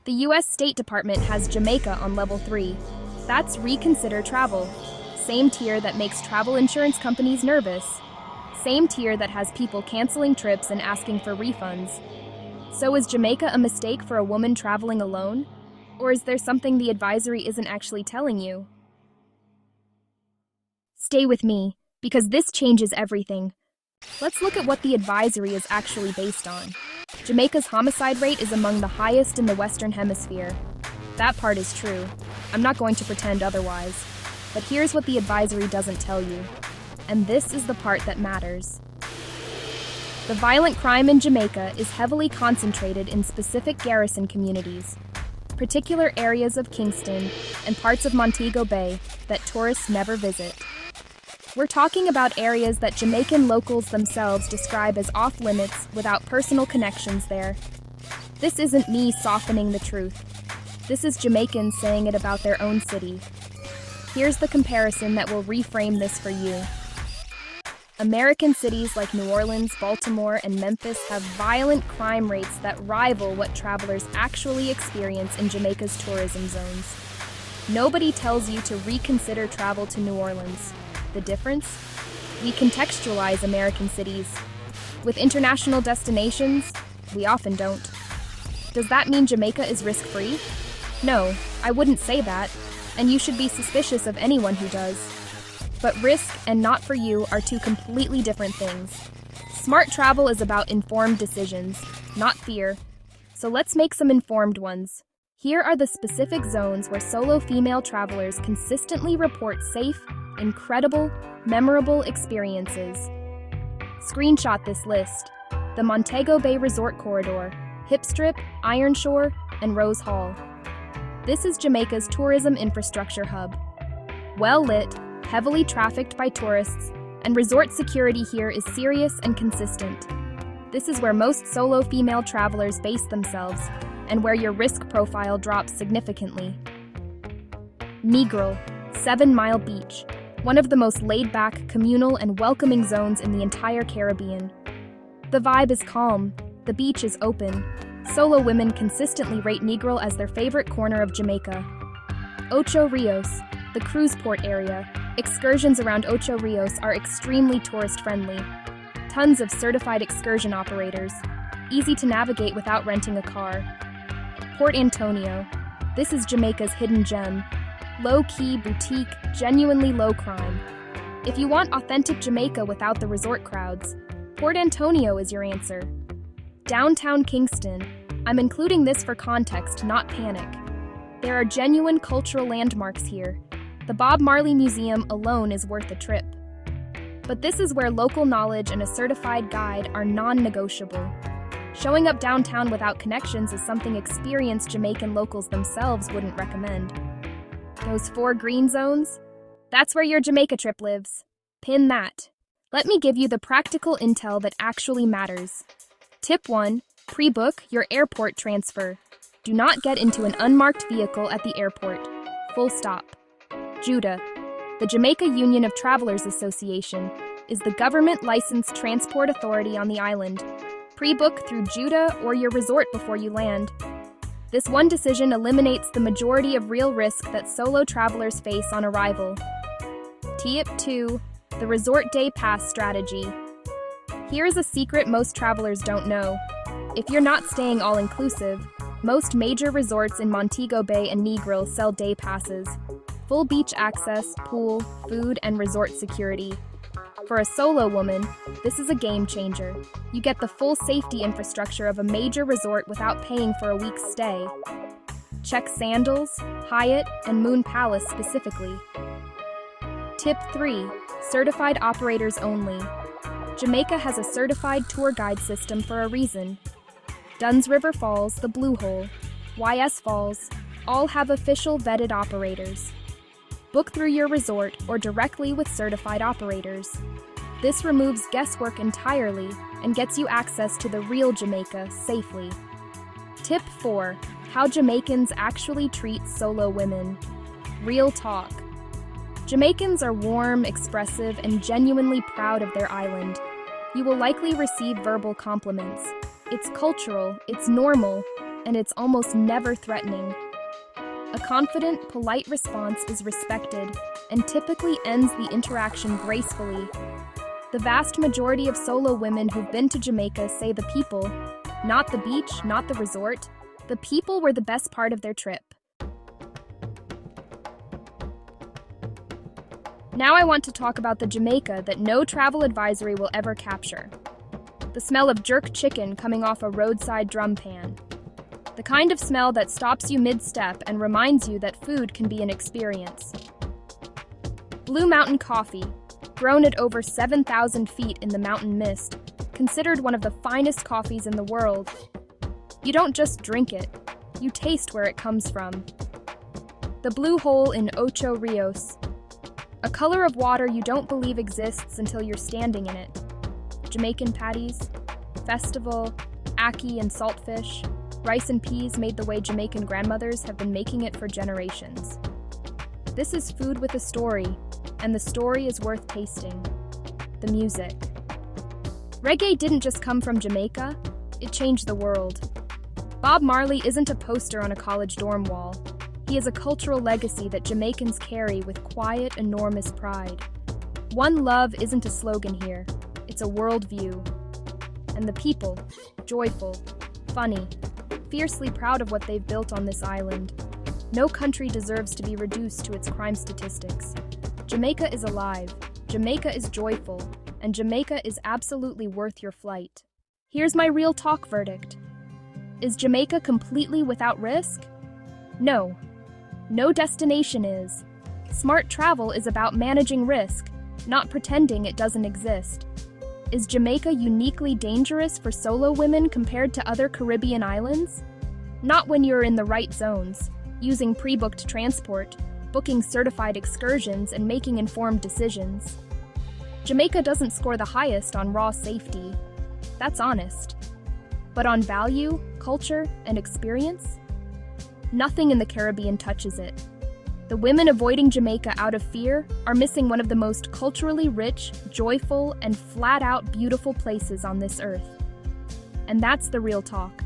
The US State Department has Jamaica on level 3. That's reconsider travel. Same tier that makes travel insurance companies nervous. Same tier that has people canceling trips and asking for refunds. So is Jamaica a mistake for a woman traveling alone? Or is there something the advisory isn't actually telling you? Stay with me, because this changes everything. Let's look at what the advisory is actually based on. Jamaica's homicide rate is among the highest in the Western Hemisphere. That part is true. I'm not going to pretend otherwise. But here's what the advisory doesn't tell you. And this is the part that matters. The violent crime in Jamaica is heavily concentrated in specific garrison communities, particular areas of Kingston and parts of Montego Bay that tourists never visit. We're talking about areas that Jamaican locals themselves describe as off-limits without personal connections there. This isn't me softening the truth. This is Jamaicans saying it about their own city. Here's the comparison that will reframe this for you. American cities like New Orleans, Baltimore, and Memphis have violent crime rates that rival what travelers actually experience in Jamaica's tourism zones. Nobody tells you to reconsider travel to New Orleans. The difference? We contextualize American cities. With international destinations, we often don't. Does that mean Jamaica is risk-free? No, I wouldn't say that, and you should be suspicious of anyone who does. But risk and not for you are two completely different things. Smart travel is about informed decisions, not fear. So let's make some informed ones. Here are the specific zones where solo female travelers consistently report safe, incredible, memorable experiences. Screenshot this list. The Montego Bay Resort Corridor, Hip Strip, Iron Shore, and Rose Hall. This is Jamaica's tourism infrastructure hub. Well-lit, heavily trafficked by tourists, and resort security here is serious and consistent. This is where most solo female travelers base themselves, and where your risk profile drops significantly. Negril, 7 Mile Beach, one of the most laid-back, communal, and welcoming zones in the entire Caribbean. The vibe is calm, the beach is open. Solo women consistently rate Negril as their favorite corner of Jamaica. Ocho Rios, the cruise port area. Excursions around Ocho Rios are extremely tourist-friendly. Tons of certified excursion operators. Easy to navigate without renting a car. Port Antonio. This is Jamaica's hidden gem. Low-key, boutique, genuinely low crime. If you want authentic Jamaica without the resort crowds, Port Antonio is your answer. Downtown Kingston. I'm including this for context, not panic. There are genuine cultural landmarks here. The Bob Marley Museum alone is worth a trip. But this is where local knowledge and a certified guide are non-negotiable. Showing up downtown without connections is something experienced Jamaican locals themselves wouldn't recommend. Those 4 green zones? That's where your Jamaica trip lives. Pin that. Let me give you the practical intel that actually matters. Tip 1. Pre-book your airport transfer. Do not get into an unmarked vehicle at the airport. Full stop. JUTA, the Jamaica Union of Travelers Association, is the government-licensed transport authority on the island. Pre-book through JUTA or your resort before you land. This one decision eliminates the majority of real risk that solo travelers face on arrival. Tip 2. The Resort Day Pass Strategy. Here's a secret most travelers don't know. If you're not staying all-inclusive, most major resorts in Montego Bay and Negril sell day passes. Full beach access, pool, food, and resort security. For a solo woman, this is a game changer. You get the full safety infrastructure of a major resort without paying for a week's stay. Check Sandals, Hyatt, and Moon Palace specifically. Tip 3. Certified operators only. Jamaica has a certified tour guide system for a reason. Dunn's River Falls, the Blue Hole, YS Falls, all have official vetted operators. Book through your resort or directly with certified operators. This removes guesswork entirely and gets you access to the real Jamaica safely. Tip 4. How Jamaicans actually treat solo women. Real talk. Jamaicans are warm, expressive, and genuinely proud of their island. You will likely receive verbal compliments. It's cultural, it's normal, and it's almost never threatening. A confident, polite response is respected and typically ends the interaction gracefully. The vast majority of solo women who've been to Jamaica say the people, not the beach, not the resort, the people were the best part of their trip. Now I want to talk about the Jamaica that no travel advisory will ever capture. The smell of jerk chicken coming off a roadside drum pan. The kind of smell that stops you mid-step and reminds you that food can be an experience. Blue Mountain coffee, grown at over 7,000 feet in the mountain mist, considered one of the finest coffees in the world. You don't just drink it, you taste where it comes from. The blue hole in Ocho Rios, a color of water you don't believe exists until you're standing in it. Jamaican patties, festival, ackee and saltfish, rice and peas made the way Jamaican grandmothers have been making it for generations. This is food with a story, and the story is worth tasting. The music. Reggae didn't just come from Jamaica, it changed the world. Bob Marley isn't a poster on a college dorm wall. He is a cultural legacy that Jamaicans carry with quiet, enormous pride. One love isn't a slogan here, it's a worldview. And the people, joyful, funny, fiercely proud of what they've built on this island. No country deserves to be reduced to its crime statistics. Jamaica is alive, Jamaica is joyful, and Jamaica is absolutely worth your flight. Here's my real talk verdict. Is Jamaica completely without risk? No. No destination is. Smart travel is about managing risk, not pretending it doesn't exist. Is Jamaica uniquely dangerous for solo women compared to other Caribbean islands? Not when you're in the right zones, using pre-booked transport, booking certified excursions, and making informed decisions. Jamaica doesn't score the highest on raw safety. That's honest. But on value, culture, and experience? Nothing in the Caribbean touches it. The women avoiding Jamaica out of fear are missing one of the most culturally rich, joyful, and flat-out beautiful places on this earth. And that's the real talk.